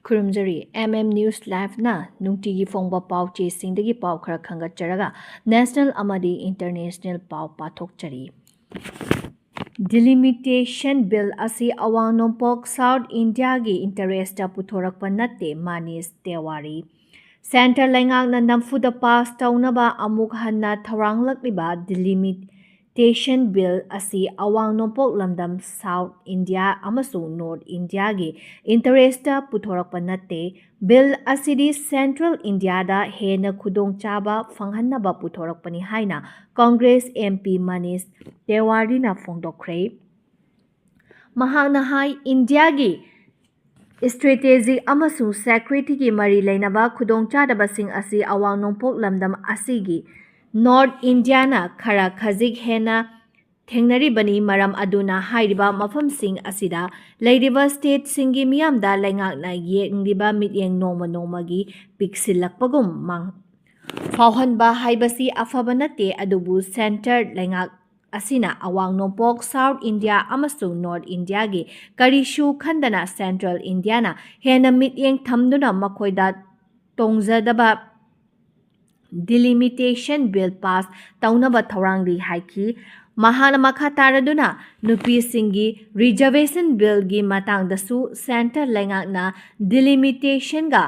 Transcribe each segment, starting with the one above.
ꯈꯨꯔꯨꯝꯖꯔꯤ News Live ꯅ ꯅꯨꯡꯇꯤꯒꯤ ꯐꯣꯡꯕ ꯄꯥꯎꯆꯦꯁꯤꯡꯗꯒꯤ ꯄꯥꯎ ꯈꯔ ꯈꯪꯒꯠꯆꯔꯒ ꯅꯦꯁꯅꯦꯜ ꯑꯃꯗꯤ ꯏꯟꯇꯔꯅꯦꯁꯅꯦꯜ ꯄꯥꯎ ꯄꯥꯊꯣꯛꯆꯔꯤ꯫ ꯗꯤꯂꯤꯃꯤꯇꯦꯁꯟ ꯕꯤꯜ ꯑꯁꯤ ꯑꯋꯥꯡ ꯅꯣꯡꯄꯣꯛ ꯁꯥꯎꯊ ꯏꯟꯗꯤꯌꯥꯒꯤ ꯏꯟꯇꯔꯦꯁꯇ ꯄꯨꯊꯣꯔꯛꯄ ꯅꯠꯇꯦ ꯃꯅꯤꯁ ꯇꯦꯋꯥꯔꯤ꯫ ꯁꯦꯟꯇꯔ ꯂꯩꯉꯥꯛꯅ ꯅꯝꯐꯨꯗ ꯄꯥꯁ ꯇꯧꯅꯕ ꯑꯃꯨꯛ ꯍꯟꯅ ꯊꯧꯔꯥꯡꯂꯛꯂꯤꯕ ꯗꯤꯂꯤꯃꯤꯇꯦꯁꯟ ꯕꯤꯜ ꯑꯁꯤ ꯑꯋꯥꯡ ꯅꯣꯡꯄꯣꯛ ꯂꯝꯗꯝ ꯁꯥꯎꯊ ꯏꯟꯗꯤꯌꯥ ꯑꯃꯁꯨꯡ ꯅꯣꯔꯊ ꯏꯟꯗꯤꯌꯥꯒꯤ ꯏꯟꯇꯔꯦꯁꯇ ꯄꯨꯊꯣꯔꯛꯄ ꯅꯠꯇꯦ꯫ ꯕꯤꯜ ꯑꯁꯤꯗꯤ ꯁꯦꯟꯇ꯭ꯔꯦꯜ ꯏꯟꯗꯤꯌꯥꯗ ꯍꯦꯟꯅ ꯈꯨꯗꯣꯡꯆꯥꯕ ꯐꯪꯍꯟꯅꯕ ꯄꯨꯊꯣꯔꯛꯄꯅꯤ ꯍꯥꯏꯅ ꯀꯪꯒ꯭ꯔꯦꯁ MP ꯃꯅꯤꯁ ꯇꯦꯋꯥꯔꯤꯅ ꯐꯣꯡꯗꯣꯛꯈ꯭ꯔꯦ꯫ ꯃꯍꯥꯛꯅ ꯍꯥꯏ ꯏꯟꯗꯤꯌꯥꯒꯤ ꯁ꯭ꯇ꯭ꯔꯦꯇꯦꯖꯤꯛ ꯑꯃꯁꯨꯡ ꯁꯦꯀ꯭ꯌꯨꯔꯤꯇꯤꯒꯤ ꯃꯔꯤ ꯂꯩꯅꯕ ꯈꯨꯗꯣꯡꯆꯥꯗꯕꯁꯤꯡ ꯑꯁꯤ ꯑꯋꯥꯡ ꯅꯣꯡꯄꯣꯛ ꯂꯝꯗꯝ ꯑꯁꯤꯒꯤ ꯅꯣꯔꯊ ꯏꯟꯗꯤꯌꯥꯅ ꯈꯔ ꯈꯖꯤꯛ ꯍꯦꯟꯅ ꯊꯦꯡꯅꯔꯤꯕꯅꯤ, ꯃꯔꯝ ꯑꯗꯨꯅ ꯍꯥꯏꯔꯤꯕ ꯃꯐꯝꯁꯤꯡ ꯑꯁꯤꯗ ꯂꯩꯔꯤꯕ ꯁ꯭ꯇꯦꯠꯁꯤꯡꯒꯤ ꯃꯤꯌꯥꯝꯗ ꯂꯩꯉꯥꯛꯅ ꯌꯦꯡꯂꯤꯕ ꯃꯤꯠꯌꯦꯡ ꯅꯣꯡꯃ ꯅꯣꯡꯃꯒꯤ ꯄꯤꯛꯁꯤꯜꯂꯛꯄꯒꯨꯝ ꯐꯥꯎꯍꯟꯕ ꯍꯥꯏꯕꯁꯤ ꯑꯐꯕ ꯅꯠꯇꯦ, ꯑꯗꯨꯕꯨ ꯁꯦꯟꯇꯔ ꯂꯩꯉꯥꯛ ꯑꯁꯤꯅ ꯑꯋꯥꯡ ꯅꯣꯡꯄꯣꯛ ꯁꯥꯎꯊ ꯏꯟꯗꯤꯌꯥ ꯑꯃꯁꯨꯡ ꯅꯣꯔꯊ ꯏꯟꯗꯤꯌꯥꯒꯤ ꯀꯔꯤꯁꯨ ꯈꯟꯗꯅ ꯁꯦꯟꯇ꯭ꯔꯦꯜ ꯏꯟꯗꯤꯌꯥꯅ ꯍꯦꯟꯅ ꯃꯤꯠꯌꯦꯡ ꯊꯝꯗꯨꯅ ꯃꯈꯣꯏꯗ ꯇꯣꯡꯖꯗꯕ ꯗꯤꯂꯤꯃꯤꯇꯦꯁꯟ ꯕꯤꯜ ꯄꯥꯁ ꯇꯧꯅꯕ ꯊꯧꯔꯥꯡꯂꯤ ꯍꯥꯏꯈꯤ꯫ ꯃꯍꯥꯛꯅ ꯃꯈꯥ ꯇꯥꯔꯗꯨꯅ ꯅꯨꯄꯤꯁꯤꯡꯒꯤ ꯔꯤꯖꯔቬꯁꯟ ꯕꯤꯜꯒꯤ ꯃꯇꯥꯡꯗꯁꯨ ꯁꯦꯟꯇꯔ ꯂꯩꯉꯥꯛꯅ ꯗꯤꯂꯤꯃꯤꯇꯦꯁꯟꯒ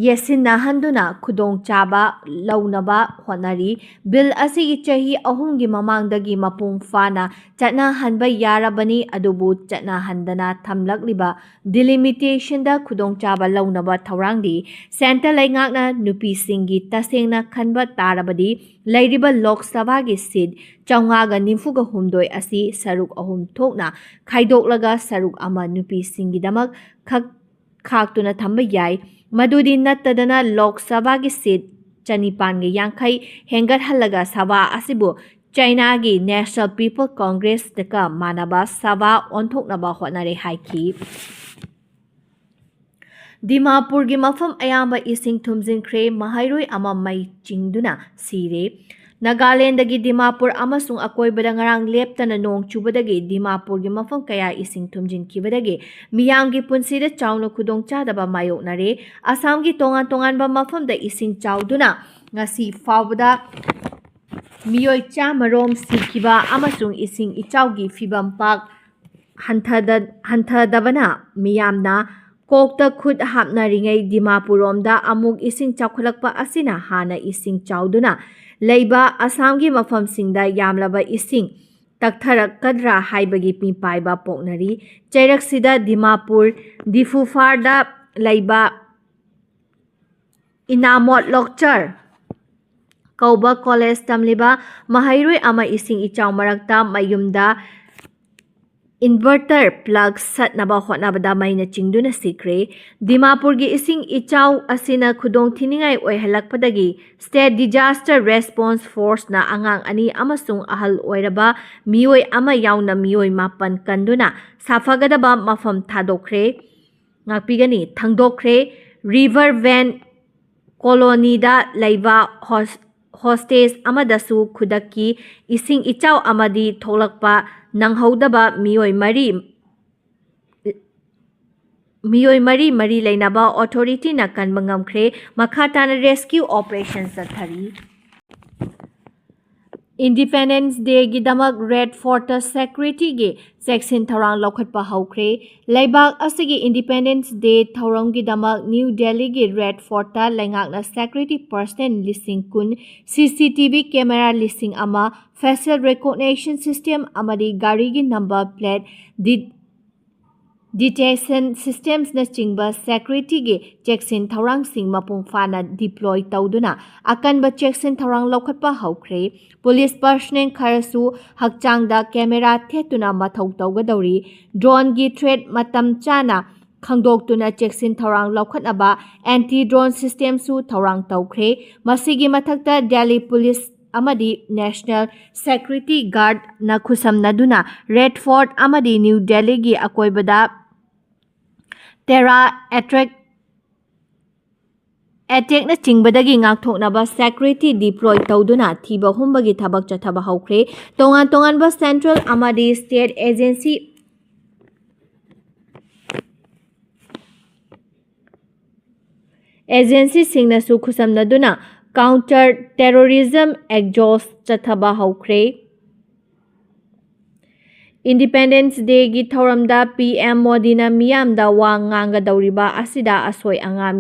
ꯌꯦꯠꯁꯤꯟꯅꯍꯟꯗꯨꯅ ꯈꯨꯗꯣꯡꯆꯥꯕ ꯂꯧꯅꯕ ꯍꯣꯠꯅꯔꯤ꯫ ꯕꯤꯜ ꯑꯁꯤꯒꯤ ꯆꯍꯤ 3ꯒꯤ ꯃꯃꯥꯡꯗꯒꯤ ꯃꯄꯨꯡ ꯐꯥꯅ ꯆꯠꯅꯍꯟꯕ ꯌꯥꯔꯕꯅꯤ, ꯑꯗꯨꯕꯨ ꯆꯠꯅꯍꯟꯗꯅ ꯊꯝꯂꯛꯂꯤꯕ ꯗꯤꯂꯤꯃꯤꯇꯦꯁꯟꯗ ꯈꯨꯗꯣꯡꯆꯥꯕ ꯂꯧꯅꯕ ꯊꯧꯔꯥꯡꯂꯤ꯫ ꯁꯦꯟꯇꯔ ꯂꯩꯉꯥꯛꯅ ꯅꯨꯄꯤꯁꯤꯡꯒꯤ ꯇꯁꯦꯡꯅ ꯈꯟꯕ ꯇꯥꯔꯕꯗꯤ ꯂꯩꯔꯤꯕ ꯂꯣꯛ ꯁꯚꯥꯒꯤ ꯁꯤꯠ 594 ꯑꯁꯤ ꯁꯔꯨꯛ 3 ꯊꯣꯛꯅ ꯈꯥꯏꯗꯣꯛꯂꯒ ꯁꯔꯨꯛ ꯑꯃ ꯅꯨꯄꯤꯁꯤꯡꯒꯤꯗꯃꯛ ꯈꯥꯛꯇꯨꯅ ꯊꯝꯕ ꯌꯥꯏ꯫ ꯃꯗꯨꯗꯤ ꯅꯠꯇꯗꯅ ꯂꯣꯛ ꯁꯚꯥꯒꯤ ꯁꯤꯠ 750 ꯍꯦꯟꯒꯠꯍꯜꯂꯒ ꯁꯚꯥ ꯑꯁꯤꯕꯨ ꯆꯥꯏꯅꯥꯒꯤ ꯅꯦꯁꯅꯦꯜ ꯄꯤꯄꯜ ꯀꯪꯒ꯭ꯔꯦꯁꯀ ꯃꯥꯟꯅꯕ ꯁꯚꯥ ꯑꯣꯟꯊꯣꯛꯅꯕ ꯍꯣꯠꯅꯔꯦ ꯍꯥꯏꯈꯤ꯫ ꯗꯤꯃꯥꯄꯨꯔꯒꯤ ꯃꯐꯝ ꯑꯌꯥꯝꯕ ꯏꯁꯤꯡ ꯊꯨꯝꯖꯤꯟꯈ꯭ꯔꯦ, ꯃꯍꯩꯔꯣꯏ ꯑꯃ ꯃꯩ ꯆꯤꯡꯗꯨꯅ ꯁꯤꯔꯦ꯫ ꯅꯥꯒꯥꯂꯦꯟꯗꯒꯤ ꯗꯤꯃꯥꯄꯨꯔ ꯑꯃꯁꯨꯡ ꯑꯀꯣꯏꯕꯗ ꯉꯔꯥꯡ ꯂꯦꯞꯇꯅ ꯅꯣꯡ ꯆꯨꯕꯗꯒꯤ ꯗꯤꯃꯥꯄꯨꯔꯒꯤ ꯃꯐꯝ ꯀꯌꯥ ꯏꯁꯤꯡ ꯊꯨꯝꯖꯤꯟꯈꯤꯕꯗꯒꯤ ꯃꯤꯌꯥꯝꯒꯤ ꯄꯨꯟꯁꯤꯗ ꯆꯥꯎꯅ ꯈꯨꯗꯣꯡꯆꯥꯗꯕ ꯃꯥꯌꯣꯛꯅꯔꯦ꯫ ꯑꯁꯥꯝꯒꯤ ꯇꯣꯉꯥꯟ ꯇꯣꯉꯥꯟꯕ ꯃꯐꯝꯗ ꯏꯁꯤꯡ ꯆꯥꯎꯗꯨꯅ ꯉꯁꯤ ꯐꯥꯎꯕꯗ ꯃꯤꯑꯣꯏ 100ꯔꯣꯝ ꯁꯤꯈꯤꯕ ꯑꯃꯁꯨꯡ ꯏꯁꯤꯡ ꯏꯆꯥꯎꯒꯤ ꯐꯤꯚꯝ ꯄꯥꯛ ꯍꯟꯊꯗꯕꯅ ꯃꯤꯌꯥꯝꯅ ꯀꯣꯛꯇ ꯈꯨꯠ ꯍꯥꯞꯅꯔꯤꯉꯩ ꯗꯤꯃꯥꯄꯨꯔꯔꯣꯝꯗ ꯑꯃꯨꯛ ꯏꯁꯤꯡ ꯆꯥꯎꯈꯠꯂꯛꯄ ꯑꯁꯤꯅ ꯍꯥꯟꯅ ꯏꯁꯤꯡ ꯆꯥꯎꯗꯨꯅ ꯂꯩꯕ ꯑꯁꯥꯝꯒꯤ ꯃꯐꯝꯁꯤꯡꯗ ꯌꯥꯝꯂꯕ ꯏꯁꯤꯡ ꯇꯛꯊꯔꯛꯀꯗ꯭ꯔꯥ ꯍꯥꯏꯕꯒꯤ ꯃꯤꯄꯥꯏꯕ ꯄꯣꯛꯅꯔꯤ꯫ ꯆꯩꯔꯛꯁꯤꯗ ꯗꯤꯃꯥꯄꯨꯔ ꯗꯤꯐꯨꯐꯥꯔꯗ ꯂꯩꯕ ꯏꯅꯥꯃꯣꯠ ꯂꯣꯛꯆꯔ ꯀꯧꯕ ꯀꯣꯂꯦꯖ ꯇꯝꯂꯤꯕ ꯃꯍꯩꯔꯣꯏ ꯑꯃ ꯏꯁꯤꯡ ꯏꯆꯥꯎ ꯃꯔꯛꯇ ꯃꯌꯨꯝꯗ ꯏꯟꯚꯔꯇꯔ ꯄ꯭ꯂꯒ ꯁꯠꯅꯕ ꯍꯣꯠꯅꯕꯗ ꯃꯩꯅ ꯆꯤꯡꯗꯨꯅ ꯁꯤꯈ꯭ꯔꯦ꯫ ꯗꯤꯃꯥꯄꯨꯔꯒꯤ ꯏꯁꯤꯡ ꯏꯆꯥꯎ ꯑꯁꯤꯅ ꯈꯨꯗꯣꯡꯊꯤꯅꯤꯡꯉꯥꯏ ꯑꯣꯏꯍꯜꯂꯛꯄꯗꯒꯤ ꯁ꯭ꯇꯦꯠ ꯗꯤꯖꯥꯁꯇꯔ ꯔꯦꯁꯄꯣꯟꯁ ꯐꯣꯔꯁꯅ ꯑꯉꯥꯡ 2 ꯑꯃꯁꯨꯡ ꯑꯍꯜ ꯑꯣꯏꯔꯕ ꯃꯤꯑꯣꯏ ꯑꯃ ꯌꯥꯎꯅ ꯃꯤꯑꯣꯏ 9 ꯀꯟꯗꯨꯅ ꯁꯥꯐꯒꯗꯕ ꯃꯐꯝ ꯊꯥꯡꯗꯣꯛꯈ꯭ꯔꯦ꯫ ꯔꯤꯚꯔ ꯚꯦꯟ ꯀꯣꯂꯣꯅꯤꯗ ꯂꯩꯕ ꯍꯣꯁꯇꯦꯖ ꯑꯃꯗꯁꯨ ꯈꯨꯗꯛꯀꯤ ꯏꯁꯤꯡ ꯏꯆꯥꯎ ꯑꯃꯗꯤ ꯊꯣꯛꯂꯛꯄ ꯅꯪꯍꯧꯗꯕ ꯃꯤꯑꯣꯏ ꯃꯔꯤ ꯂꯩꯅꯕ ꯑꯣꯊꯣꯔꯤꯇꯤꯅ ꯀꯟꯕ ꯉꯝꯈ꯭ꯔꯦ꯫ ꯃꯈꯥ ꯇꯥꯅ ꯔꯦꯁꯀ꯭ꯌꯨ ꯑꯣꯄꯔꯦꯁꯟ ꯆꯠꯊꯔꯤ꯫ ꯏꯟꯗꯤꯄꯦꯟꯗꯦꯟꯁ ꯗꯦꯒꯤꯗꯃꯛ ꯔꯦꯗ ꯐꯣꯔꯠꯇ ꯁꯦꯀ꯭ꯌꯨꯔꯤꯇꯤꯒꯤ ꯆꯦꯛꯁꯤꯟ ꯊꯧꯔꯥꯡ ꯂꯧꯈꯠꯄ ꯍꯧꯈ꯭ꯔꯦ꯫ ꯂꯩꯕꯥꯛ ꯑꯁꯤꯒꯤ ꯏꯟꯗꯤꯄꯦꯟꯗꯦꯟꯁ ꯗꯦ ꯊꯧꯔꯝꯒꯤꯗꯃꯛ ꯅ꯭ꯌꯨ ꯗꯦꯜꯂꯤꯒꯤ ꯔꯦꯗ ꯐꯣꯔꯠꯇ ꯂꯩꯉꯥꯛꯅ security personal 10,000, CCTV camera 1,000, facial recognition system ꯑꯃꯗꯤ ꯒꯥꯔꯤꯒꯤ ꯅꯝꯕꯔ ꯄ꯭ꯂꯦꯠ ꯗꯤꯇꯦꯛꯁꯟ ꯁꯤꯁꯇꯦꯝꯅꯆꯤꯡꯕ ꯁꯦꯀ꯭ꯌꯨꯔꯤꯇꯤꯒꯤ ꯆꯦꯛꯁꯤꯟ ꯊꯧꯔꯥꯡꯁꯤꯡ ꯃꯄꯨꯡ ꯐꯥꯅ ꯗꯤꯄ꯭ꯂꯣꯏ ꯇꯧꯗꯨꯅ ꯑꯀꯟꯕ ꯆꯦꯛꯁꯤꯟ ꯊꯧꯔꯥꯡ ꯂꯧꯈꯠꯄ ꯍꯧꯈ꯭ꯔꯦ꯫ ꯄꯨꯂꯤꯁ ꯄꯔꯁꯅꯦꯜ ꯈꯔꯁꯨ ꯍꯛꯆꯥꯡꯗ ꯀꯦꯃꯦꯔꯥ ꯊꯦꯠꯇꯨꯅ ꯃꯊꯧ ꯇꯧꯒꯗꯧꯔꯤ꯫ ꯗ꯭ꯔꯣꯟꯒꯤ ꯊ꯭ꯔꯦꯠ ꯃꯇꯝ ꯆꯥꯅ ꯈꯪꯗꯣꯛꯇꯨꯅ ꯆꯦꯛꯁꯤन ꯊꯧꯔꯥꯡ ꯂꯧꯈꯠꯅꯕ ꯑꯦꯟꯇꯤ ꯗ꯭ꯔꯣꯟ ꯁꯤꯁꯇꯦꯝꯁꯨ ꯊꯧꯔꯥꯡ ꯇꯧꯈ꯭ꯔꯦ꯫ ꯃꯁꯤꯒꯤ ꯃꯊꯛꯇ ꯗꯦꯜꯂꯤ ꯄꯨꯂꯤꯁ ꯑꯃꯗꯤ ꯅꯦꯁꯅꯦꯜ ꯁꯦꯀ꯭ꯌꯨꯔꯤꯇꯤ ꯒꯥꯔꯗꯅ ꯈꯨꯠꯁꯝꯅꯗꯨꯅ ꯔꯦꯗ ꯐꯣꯔꯠ ꯑꯃꯗꯤ ꯅ꯭ꯌꯨ ꯗꯦꯜꯂꯤꯒꯤ ꯑꯀꯣꯏꯕꯗ ꯇꯦꯔꯥ ꯑꯦꯇꯦꯛꯅꯆꯤꯡꯕꯗꯒꯤ ꯉꯥꯛꯊꯣꯛꯅꯕ ꯁꯦꯀ꯭ꯌꯨꯔꯤꯇꯤ ꯗꯤꯄ꯭ꯂꯣꯏ ꯇꯧꯗꯨꯅ ꯊꯤꯕ ꯍꯨꯝꯕꯒꯤ ꯊꯕꯛ ꯆꯠꯊꯕ ꯍꯧꯈ꯭ꯔꯦ꯫ ꯇꯣꯉꯥꯟ ꯇꯣꯉꯥꯟꯕ ꯁꯦꯟꯇ꯭ꯔꯦꯜ ꯑꯃꯗꯤ ꯁ꯭ꯇꯦꯠ ꯑꯦꯖꯦꯟꯁꯤꯁꯤꯡꯅꯁꯨ ꯈꯨꯠꯁꯝꯅꯗꯨꯅ ꯀꯥꯎꯟꯇꯔ ꯇꯦꯔꯣꯔꯤꯖꯝ ꯑꯦꯛꯖꯣꯁ ꯆꯠꯊꯕ ꯍꯧꯈ꯭ꯔꯦ꯫ ꯏꯟꯗꯤꯄꯦꯟꯗꯦꯟꯁ ꯗꯦꯒꯤ ꯊꯧꯔꯝꯗ ꯄꯤ.ꯑꯦꯝ. ꯃꯣꯗꯤꯅ ꯃꯤꯌꯥꯝꯗ ꯋꯥ ꯉꯥꯡꯒꯗꯧꯔꯤꯕ ꯑꯁꯤꯗ ꯑꯁꯣꯏ ꯑꯉꯥꯝ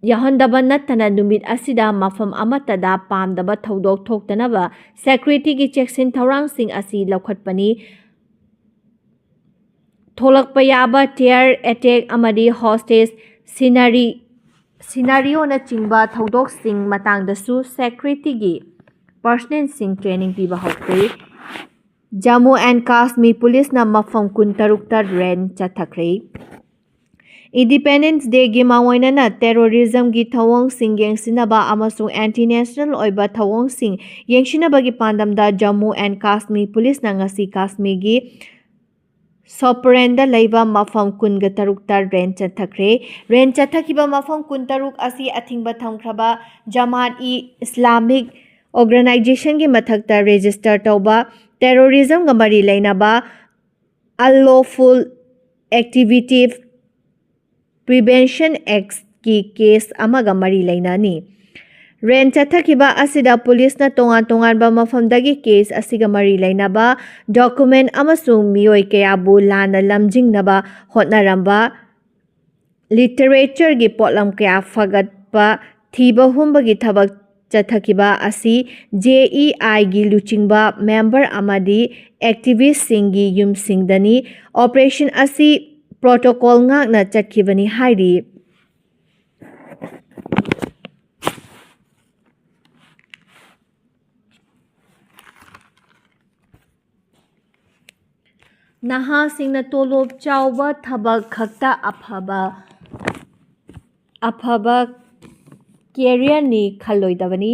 ꯌꯥꯎꯍꯟꯗꯕ ꯅꯠꯇꯅ ꯅꯨꯃꯤꯠ ꯑꯁꯤꯗ ꯃꯐꯝ ꯑꯃꯠꯇꯗ ꯄꯥꯝꯗꯕ ꯊꯧꯗꯣꯛ ꯊꯣꯛꯇꯅꯕ ꯁꯦꯀ꯭ꯌꯨꯔꯤꯇꯤꯒꯤ ꯆꯦꯛꯁꯤꯟ ꯊꯧꯔꯥꯡꯁꯤꯡ ꯑꯁꯤ ꯂꯧꯈꯠꯄꯅꯤ꯫ ꯊꯣꯛꯂꯛꯄ ꯌꯥꯕ ꯇꯦꯔꯔ ꯑꯦꯇꯦꯛ ꯑꯃꯗꯤ ꯍꯣꯁꯇꯦꯖ ꯁꯤꯅꯥꯔꯤꯑꯣꯅꯆꯤꯡꯕ ꯊꯧꯗꯣꯛꯁꯤꯡ ꯃꯇꯥꯡꯗꯁꯨ ꯁꯦꯀ꯭ꯌꯨꯔꯤꯇꯤꯒꯤ ꯄꯔꯁꯅꯦꯜꯁꯤꯡ ꯇ꯭ꯔꯦꯅꯤꯡ ꯄꯤꯕ ꯍꯧꯈ꯭ꯔꯦ꯫ ꯖꯝꯃꯨ ꯑꯦꯟꯗ ꯀꯥꯁꯃꯤꯔ ꯄꯨꯂꯤꯁꯅ ꯃꯐꯝ 13ꯇ ꯔꯦꯟ ꯆꯠꯊꯈ꯭ꯔꯦ꯫ ꯏꯟꯗꯤꯄꯦꯟꯗꯦꯟꯁ ꯗꯦꯒꯤ ꯃꯥꯡꯑꯣꯏꯅꯅ ꯇꯦꯔꯣꯔꯤꯖꯝꯒꯤ ꯊꯧꯑꯣꯡꯁꯤꯡ ꯌꯦꯡꯁꯤꯟꯅꯕ ꯑꯃꯁꯨꯡ ꯑꯦꯟꯇꯤ ꯅꯦꯁꯅꯦꯜ ꯑꯣꯏꯕ ꯊꯧꯑꯣꯡꯁꯤꯡ ꯌꯦꯡꯁꯤꯟꯅꯕꯒꯤ ꯄꯥꯟꯗꯝꯗ ꯖꯝꯃꯨ ꯑꯦꯟꯗ ꯀꯥꯁꯃꯤꯔ ꯄꯨꯂꯤꯁꯅ ꯉꯁꯤ ꯀꯥꯁꯃꯤꯔꯒꯤ ꯁꯣꯄꯣꯔꯦꯟꯗ ꯂꯩꯕ ꯃꯐꯝ 13ꯇ ꯔꯦꯟ ꯆꯠꯊꯈ꯭ꯔꯦ꯫ ꯔꯦꯟ ꯆꯠꯊꯈꯤꯕ ꯃꯐꯝ 13 ꯑꯁꯤ ꯑꯊꯤꯡꯕ ꯊꯝꯈ꯭ꯔꯕ ꯖꯃꯥꯠ-ꯏ-ꯏꯁꯂꯥꯃꯤꯛ ꯑꯣꯔꯒꯅꯥꯏꯖꯦꯁꯟꯒꯤ ꯃꯊꯛꯇ ꯔꯦꯖꯤꯁꯇꯔ ꯇꯧꯕ ꯇꯦꯔꯣꯔꯤꯖꯝꯒ ꯃꯔꯤ ꯂꯩꯅꯕ ꯑꯟꯂꯣꯐꯨꯜ ꯑꯦꯛꯇꯤꯚꯤꯇꯤ ꯄ꯭ꯔꯤꯚꯦꯟꯁꯟ ꯑꯦꯛꯇꯀꯤ ꯀꯦꯁ ꯑꯃꯒ ꯃꯔꯤ ꯂꯩꯅꯅꯤ꯫ ꯔꯦꯟ ꯆꯠꯊꯈꯤꯕ ꯑꯁꯤꯗ ꯄꯨꯂꯤꯁꯅ ꯇꯣꯉꯥꯟ ꯇꯣꯉꯥꯟꯕ ꯃꯐꯝꯗꯒꯤ ꯀꯦꯁ ꯑꯁꯤꯒ ꯃꯔꯤ ꯂꯩꯅꯕ ꯗꯣꯀꯨꯃꯦꯟ ꯑꯃꯁꯨꯡ ꯃꯤꯑꯣꯏ ꯀꯌꯥꯕꯨ ꯂꯥꯟꯅ ꯂꯝꯖꯤꯡꯅꯕ ꯍꯣꯠꯅꯔꯝꯕ ꯂꯤꯇꯔꯦꯆꯔꯒꯤ ꯄꯣꯠꯂꯝ ꯀꯌꯥ ꯐꯒꯠꯄ ꯊꯤꯕ ꯍꯨꯝꯕꯒꯤ ꯊꯕꯛ ꯆꯠꯊꯈꯤꯕ ꯑꯁꯤ JEIꯒꯤ ꯂꯨꯆꯤꯡꯕ ꯃꯦꯝꯕꯔ ꯑꯃꯗꯤ ꯑꯦꯛꯇꯤꯚꯤꯁ꯭ꯇꯁꯤꯡꯒꯤ ꯌꯨꯝꯁꯤꯡꯗꯅꯤ꯫ ꯑꯣꯄꯔꯦꯁꯟ ꯑꯁꯤ ꯄ꯭ꯔꯣꯇꯣꯀꯣꯜ ꯉꯥꯛꯅ ꯆꯠꯈꯤꯕꯅꯤ ꯍꯥꯏꯔꯤ꯫ ꯅꯍꯥꯁꯤꯡꯅ ꯇꯣꯂꯣꯞ ꯆꯥꯎꯕ ꯊꯕꯛ ꯈꯛꯇ ꯑꯐꯕ ꯀꯦꯔꯤꯌꯔꯅꯤ ꯈꯜꯂꯣꯏꯗꯕꯅꯤ꯫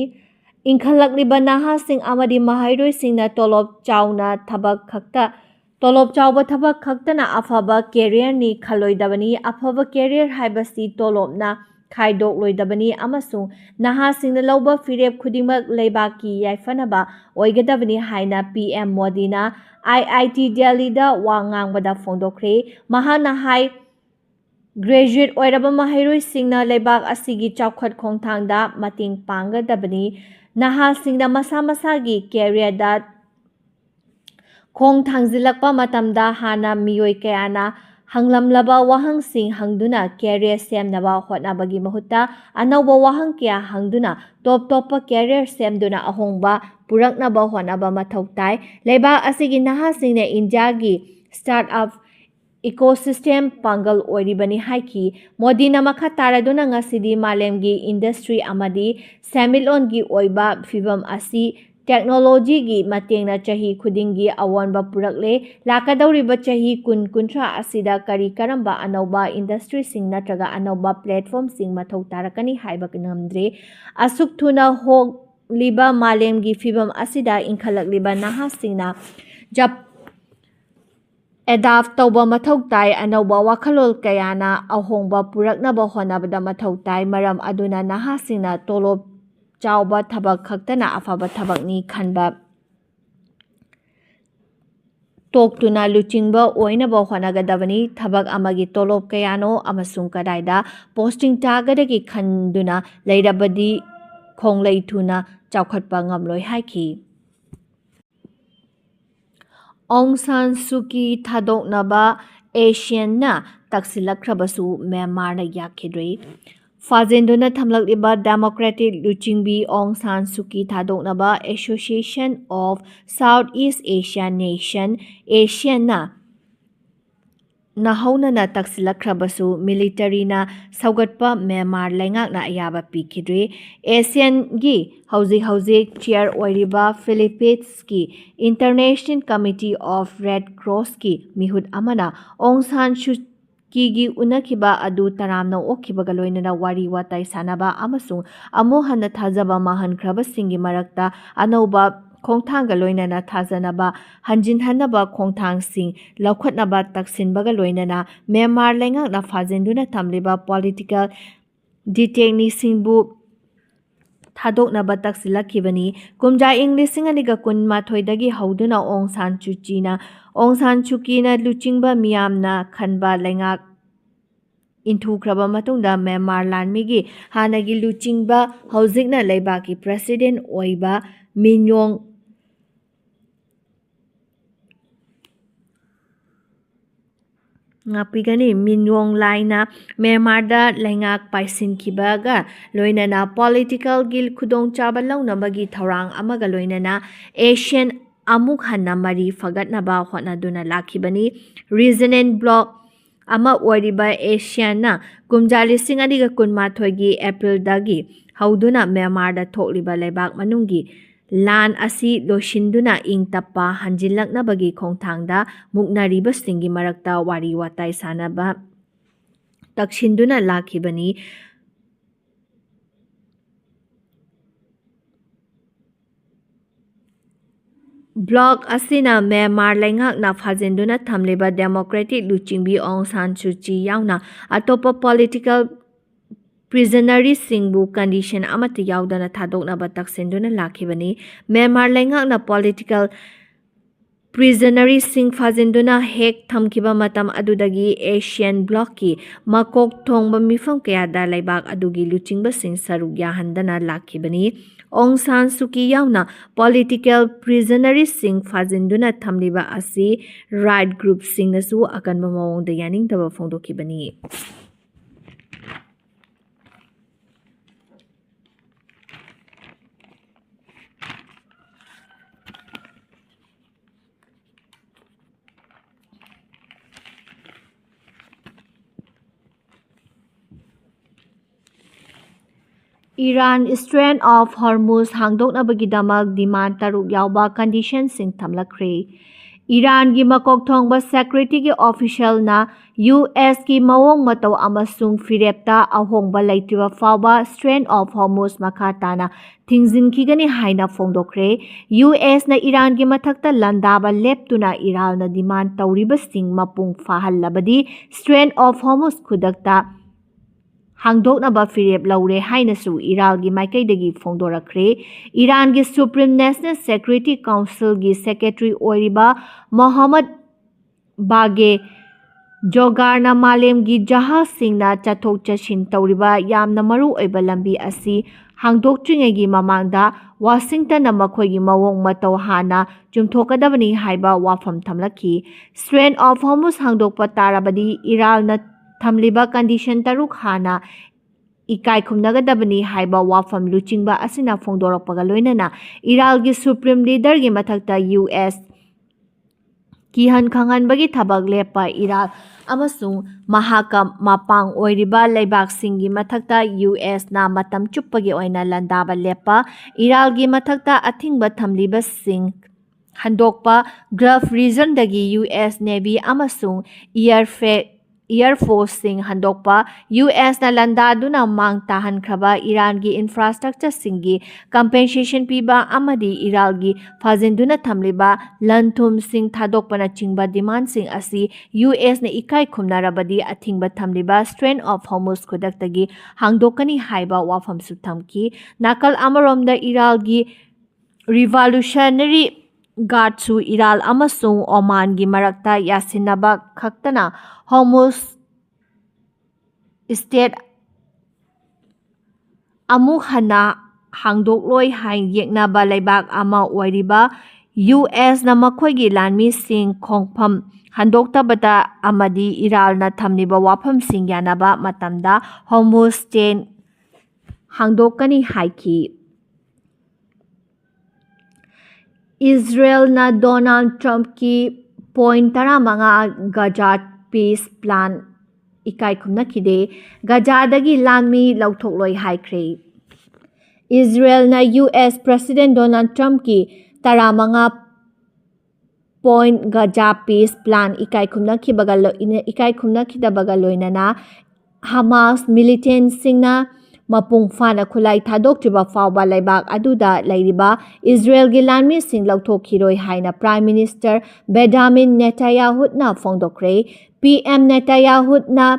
ꯏꯟꯈꯠꯂꯛꯂꯤꯕ ꯅꯍꯥꯁꯤꯡ ꯑꯃꯗꯤ ꯃꯍꯩꯔꯣꯏꯁꯤꯡꯅ ꯇꯣꯂꯣꯞ ꯆꯥꯎꯕ ꯊꯕꯛ ꯈꯛꯇꯅ ꯑꯐꯕ ꯀꯦꯔꯤꯌꯔꯅꯤ ꯈꯜꯂꯣꯏꯗꯕꯅꯤ꯫ ꯑꯐꯕ ꯀꯦꯔꯤꯌꯔ ꯍꯥꯏꯕꯁꯤ ꯇꯣꯂꯣꯞꯅ ꯈꯥꯏꯗꯣꯛꯂꯣꯏꯗꯕꯅꯤ ꯑꯃꯁꯨꯡ ꯅꯍꯥꯁꯤꯡꯅ ꯂꯧꯕ ꯐꯤꯔꯦꯞ ꯈꯨꯗꯤꯡꯃꯛ ꯂꯩꯕꯥꯛꯀꯤ ꯌꯥꯏꯐꯅꯕ ꯑꯣꯏꯒꯗꯕꯅꯤ ꯍꯥꯏꯅ ꯄꯤ.ꯑꯦꯝ. ꯃꯣꯗꯤꯅ IIT ꯗꯦꯜꯂꯤꯗ ꯋꯥ ꯉꯥꯡꯕꯗ ꯐꯣꯡꯗꯣꯛꯈ꯭ꯔꯦ꯫ ꯃꯍꯥꯛꯅ ꯍꯥꯏ ꯒ꯭ꯔꯦꯖꯨꯑꯦꯠ ꯑꯣꯏꯔꯕ ꯃꯍꯩꯔꯣꯏꯁꯤꯡꯅ ꯂꯩꯕꯥꯛ ꯑꯁꯤꯒꯤ ꯆꯥꯎꯈꯠ ꯈꯣꯡꯊꯥꯡꯗ ꯃꯇꯦꯡ ꯄꯥꯡꯒꯗꯕꯅꯤ꯫ ꯅꯍꯥꯁꯤꯡꯅ ꯃꯁꯥ ꯃꯁꯥꯒꯤ ꯀꯦꯔꯤꯌꯔꯗ ꯈꯣꯡ ꯊꯥꯡꯖꯤꯜꯂꯛꯄ ꯃꯇꯝꯗ ꯍꯥꯟꯅ ꯃꯤꯑꯣꯏ ꯀꯌꯥꯅ ꯍꯪꯂꯝꯂꯕ ꯋꯥꯍꯪꯁꯤꯡ ꯍꯪꯗꯨꯅ ꯀꯦꯔꯤꯌꯔ ꯁꯦꯝꯅꯕ ꯍꯣꯠꯅꯕꯒꯤ ꯃꯍꯨꯠꯇ ꯑꯅꯧꯕ ꯋꯥꯍꯪ ꯀꯌꯥ ꯍꯪꯗꯨꯅ ꯇꯣꯞ ꯇꯣꯞꯄ ꯀꯦꯔꯤꯌꯔ ꯁꯦꯝꯗꯨꯅ ꯑꯍꯣꯡꯕ ꯄꯨꯔꯛꯅꯕ ꯍꯣꯠꯅꯕ ꯃꯊꯧ ꯇꯥꯏ꯫ ꯂꯩꯕꯥꯛ ꯑꯁꯤꯒꯤ ꯅꯍꯥꯁꯤꯡꯅ ꯏꯟꯗꯤꯌꯥꯒꯤ ꯁ꯭ꯇꯥꯔꯠ-ꯑꯞ ꯏꯀꯣꯁꯤꯁꯇꯦꯝ ꯄꯥꯡꯒꯜ ꯑꯣꯏꯔꯤꯕꯅꯤ ꯍꯥꯏꯈꯤ꯫ ꯃꯣꯗꯤꯅ ꯃꯈꯥ ꯇꯥꯔꯗꯨꯅ ꯉꯁꯤꯗꯤ ꯃꯥꯂꯦꯝꯒꯤ ꯏꯟꯗꯁꯇ꯭ꯔꯤ ꯑꯃꯗꯤ ꯁꯦꯟꯃꯤꯠꯂꯣꯟꯒꯤ ꯑꯣꯏꯕ ꯐꯤꯚꯝ ꯑꯁꯤ ꯇꯦꯛꯅꯣꯂꯣꯖꯤꯒꯤ ꯃꯇꯦꯡꯅ ꯆꯍꯤ ꯈꯨꯗꯤꯡꯒꯤ ꯑꯑꯣꯟꯕ ꯄꯨꯔꯛꯂꯦ꯫ ꯂꯥꯛꯀꯗꯧꯔꯤꯕ ꯆꯍꯤ 10-30 ꯑꯁꯤꯗ ꯀꯔꯝꯕ ꯑꯅꯧꯕ ꯏꯟꯗꯁꯇ꯭ꯔꯤꯁꯤꯡ ꯅꯠꯇ꯭ꯔꯒ ꯑꯅꯧꯕ ꯄ꯭ꯂꯦꯠꯐꯣꯔꯝꯁꯤꯡ ꯃꯊꯧ ꯇꯥꯔꯛꯀꯅꯤ ꯍꯥꯏꯕ ꯉꯝꯗ꯭ꯔꯤ꯫ ꯑꯁꯨꯛ ꯊꯨꯅ ꯍꯣꯡꯂꯤꯕ ꯃꯥꯂꯦꯝꯒꯤ ꯐꯤꯚꯝ ꯑꯁꯤꯗ ꯏꯟꯈꯠꯂꯛꯂꯤꯕ ꯅꯍꯥꯁꯤꯡꯅ ꯑꯦꯗꯥꯞ ꯇꯧꯕ ꯃꯊꯧ ꯇꯥꯏ꯫ ꯑꯅꯧꯕ ꯋꯥꯈꯜꯂꯣꯟ ꯀꯌꯥꯅ ꯑꯍꯣꯡꯕ ꯄꯨꯔꯛꯅꯕ ꯍꯣꯠꯅꯕꯗ ꯃꯊꯧ ꯇꯥꯏ꯫ ꯃꯔꯝ ꯑꯗꯨꯅ ꯅꯍꯥꯁꯤꯡꯅ ꯇꯣꯂꯣꯞ ꯆꯥꯎꯕ ꯊꯕꯛ ꯈꯛꯇꯅ ꯑꯐꯕ ꯊꯕꯛꯅꯤ ꯈꯟꯕ ꯇꯣꯛꯇꯨꯅ ꯂꯨꯆꯤꯡꯕ ꯑꯣꯏꯅꯕ ꯍꯣꯠꯅꯒꯗꯕꯅꯤ꯫ ꯊꯕꯛ ꯑꯃꯒꯤ ꯇꯣꯂꯣꯞ ꯀꯌꯥꯅꯣ ꯑꯃꯁꯨꯡ ꯀꯗꯥꯏꯗ ꯄꯣꯁꯇꯤꯡ ꯇꯥꯒꯗꯒꯦ ꯈꯟꯗꯨꯅ ꯂꯩꯔꯕꯗꯤ ꯈꯣꯡꯂꯩ ꯊꯨꯅ ꯆꯥꯎꯈꯠꯄ ꯉꯝꯂꯣꯏ ꯍꯥꯏꯈꯤ꯫ ꯑꯣꯡ ꯁꯥꯟ ꯁꯨ ꯀꯤ ꯊꯥꯗꯣꯛꯅꯕ ASEAN-ꯅ ꯇꯛꯁꯤꯜꯂꯛꯈ꯭ꯔꯕꯁꯨ ꯃ꯭ꯌꯥꯟꯃꯥꯔꯅ ꯌꯥꯈꯤꯗ꯭ꯔꯦ꯫ ꯐꯥꯖꯤꯟꯗꯨꯅ ꯊꯝꯂꯛꯂꯤꯕ ꯗꯦꯃꯣꯀ꯭ꯔꯦꯇꯤꯛ ꯂꯨꯆꯤꯡꯕꯤ ꯑꯣꯡ ꯁꯥꯟ ꯁꯨ ꯀꯤ ꯊꯥꯗꯣꯛꯅꯕ association of south east Asian nation (ASEAN)ꯅ ꯅꯧꯍꯧꯅꯅ ꯇꯛꯁꯤꯜꯂꯛꯈ꯭ꯔꯕꯁꯨ ꯃꯤꯂꯤꯇꯔꯤꯅ ꯁꯧꯒꯠꯄ ꯃ꯭ꯌꯥꯟꯃꯥꯔ ꯂꯩꯉꯥꯛꯅ ꯑꯌꯥꯕ ꯄꯤꯈꯤꯗ꯭ꯔꯤ꯫ ASEAN-ꯒꯤ ꯍꯧꯖꯤꯛ ꯆꯤꯌꯔ ꯑꯣꯏꯔꯤꯕ ꯐꯤꯂꯤꯄꯤꯟꯁꯀꯤ ꯏꯟꯇꯔꯅꯦꯁꯅꯦꯜ ꯀꯝꯃꯤꯇꯤ ꯑꯣꯐ ꯔꯦꯗ ꯀ꯭ꯔꯣꯁꯀꯤ ꯃꯤꯍꯨꯠ ꯑꯃꯅ ꯑꯣꯡ ꯁꯥꯟ ꯁꯨ ꯀꯤꯒꯤ ꯎꯅꯈꯤꯕ ꯑꯗꯨ ꯇꯔꯥꯝꯅ ꯑꯣꯛꯈꯤꯕꯒ ꯂꯣꯏꯅꯅ ꯋꯥꯔꯤ ꯋꯥꯇꯥꯏ ꯁꯥꯅꯕ ꯑꯃꯁꯨꯡ ꯑꯃꯨꯛ ꯍꯟꯅ ꯊꯥꯖꯕ ꯃꯥꯡꯍꯟꯈ꯭ꯔꯕꯁꯤꯡꯒꯤ ꯃꯔꯛꯇ ꯑꯅꯧꯕ ꯈꯣꯡꯊꯥꯡꯒ ꯂꯣꯏꯅꯅ ꯊꯥꯖꯅꯕ ꯍꯟꯖꯤꯟꯍꯟꯅꯕ ꯈꯣꯡꯊꯥꯡꯁꯤꯡ ꯂꯧꯈꯠꯅꯕ ꯇꯛꯁꯤꯟꯕꯒ ꯂꯣꯏꯅꯅ ꯃ꯭ꯌꯥꯟꯃꯥꯔ ꯂꯩꯉꯥꯛꯅ ꯐꯥꯖꯤꯟꯗꯨꯅ ꯊꯝꯂꯤꯕ ꯄꯣꯂꯤꯇꯤꯀꯦꯜ ꯗꯤꯇꯦꯟꯅꯤꯁꯤꯡꯕꯨ ꯊꯥꯗꯣꯛꯅꯕ ꯇꯛꯁꯤꯜꯂꯛꯈꯤꯕꯅꯤ꯫ ꯀꯨꯝꯖꯥ ꯏꯪ 2018ꯗꯒꯤ ꯍꯧꯗꯨꯅ ꯑꯣꯡ ꯁꯥꯟ ꯁꯨ ꯀꯤꯅ ꯂꯨꯆꯤꯡꯕ ꯃꯤꯌꯥꯝꯅ ꯈꯟꯕ ꯂꯩꯉꯥꯛ inthukhraba matungda Myanmar lanmigi hanagi luchingba hojikna leibaki president oiba Minyong ngapigani Minyong laina Myanmar da laingak paisinkibaga loinana political gil khudong chaba launabagi thorang amaga loinana Asian amuk hanna mari fagatnaba hotnaduna lakhibani resonant block ama oiriba Asiana kumjali singadiga kunmathoigi April dagi hauduna Myanmar da thokliba leibak manungi lan asi loshinduna ingtappa hanjilaknabagi khongthangda muknaribasingi marakta wari watai sanaba takshinduna lakhibani Block asina Myanmar laingakna phajinduna thamliba Democratic Luchingbi Aung San Suu Kyi yauna atopa political prisoners singbu condition amati yaudana thadoknaba taksinduna lakhibani Myanmar laingakna political prisoners sing phajinduna hek thamkiba matam adudagi Asian Bloc ki makok thongba mifam kayada laibak adugi luchingba sing saruk yahandana lakhibani Aung San Suu Kyi yauna political prisoners sing phajinduna thamliba asi right group sing nasu akanba mawongda yaningdaba phongdokhibani Iran Strait of Hormuz Hangdoknabagidamak demand taruk yauba conditions thamlakre. Iran gi makok thongba security gi official na US ki mawong matau amasung firepta ahongba leitriba fawba Strait of Hormuz makhatana thingzinkigani haina phongdokre. US na Iran gi mathakta landaba leptuna Iran na demand tauriba sing mapung fahallabadi Strait of Hormuz khudakta hangdoknaba firep laure hainasu Iran gi maikaidagi phongdorakre. Iran gi Supreme National Security Council gi secretary oiriba Mohammad Baghe Jogarna malem gi jahaz singna chathok chashin tauriba yamna maru oiba lambi asi hangdoktringegi mamangda Washington na makhoigi mawong matau hana chumthokadabani haiba wafam thamlaki. Strait of Hormuz hangdokpa tarabadi Iran na thamliba condition taruk hana ikai khumnagadabani haiba wafam luchingba asina phongdorakpaga loinana Iran gi Supreme Leader gi mathakta US kihan khanganbagi thabak lepa Iran amasung mahaka mapang oiriba leibak singi mathakta US na matam chuppagi oina landaba lepa Iran gi mathakta athingba thamliba sing handokpa Gulf region dagi US Navy amasung Air Force sing handokpa US na landaduna mang tahan kraba Iran gi infrastructure singi compensation piba amadi Iran gi phajinduna thamliba lanthum sing thadokpana chingba demand sing asi US na ikai khumnarabadi athingba thamliba Strait of Hormuz khodaktagi hangdokani haiba wafam su thamki nakal amaromda Iran gi Revolutionary Guard su Iran amasung Oman gi marakta yasinaba khaktana Hormuz State amuk hana hangdokloi hain yeknaba leibak ama oiriba US na makhoigi lanmi sing khongpham handoktabata amadi Iran na thamniba wafam sing yanaba matamda Hormuz State hangdokani haiki. Israel na Donald Trump ki point 15 Gaza peace plan ikai khumnakhide Gazadagi langmi lauthokloi haikre. Israel na US President Donald Trump ki 15 point Gaza peace plan ikai khumnakhidabaga loinana Hamas militant singna mapung fana khulai thadoktriba fawba leibak aduda leiriba Israel gi lanmi sing lauthokhiroi haina Prime Minister Benjamin Netanyahu na phongdokre. PM Netanyahu na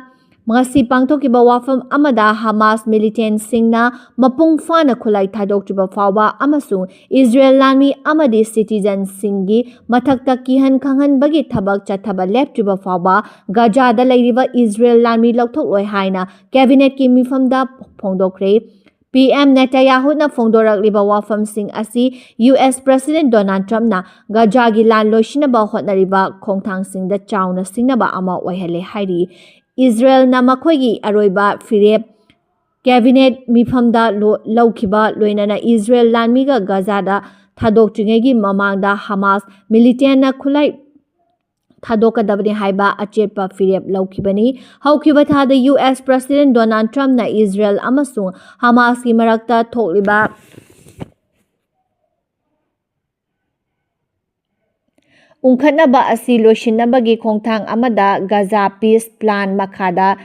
Ngasi pangthokiba wafam amada Hamas militantsingna mapung fana khulai thadoktriba fawba amasung Israel lami amadi citizensingi mathakta kihan khangan bagi thabak chathaba leptriba fawba Gaza da leiriba Israel lami lauthokloi haina cabinet ki mifamda phongdokre. PM Netanyahu na phongdorakliba wafamsing asi US President Donald Trump na Gaza gi lan loisinaba hotnariba khongthangsingda chauna singnaba ama oihale hairi. Israel na makhoigi aroiba firep cabinet mifamda laukiba loinana Israel lanmiga Gaza da thadoktringegi mamangda Hamas militant na khulai thadokadabani haiba achepa firep laukibani. Haukiba thada US President Donald Trump na Israel amasung Hamas ki marakta thokliba ungkhatnaba asi loisinabagi khongthang amada Gaza Peace Plan makhada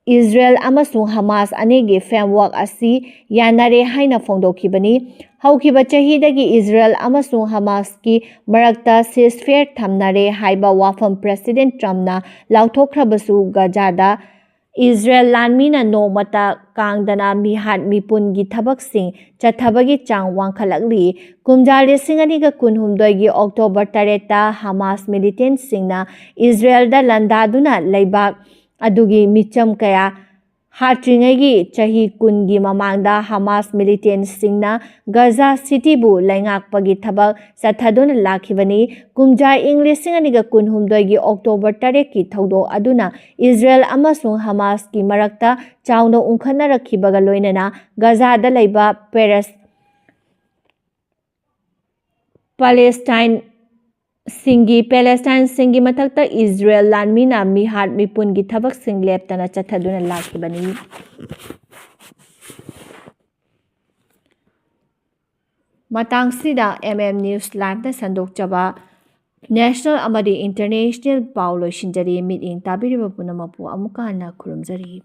Israel amasung Hamas anigi framework asi yanare haina phongdokibani. Haukiba chahidagi Israel amasung Hamas ki marakta ceasefire thamnare haiba wafam President Trump na lauthokrabasu Gaza da Israel lanmina nomata kangdana mihat mipun gi thabaksing chathabagi chang wangkhalakli. Kumja 2018 gi October 3 ta Hamas militant singna Israel da landaduna leibak adugi micham kaya hatringagi chahi kungi mamangda Hamas militant singna Gaza City bu laingakpagi thabak sathaduna lakhibani. Kumja ing 2018 gi October 3 ki thaudo aduna Israel amasung Hamas ki marakta chawna ungkhana rakhibaga loinana Gaza da leiba Palestine singi mathakta Israel lanmina mihat mipun gi thabak sing leptana chathaduna lakhibani. Matangsida News Live da sandokchaba national amadi international paw loisinjari meeting tabiriba punamapu amuka hana khurumjari.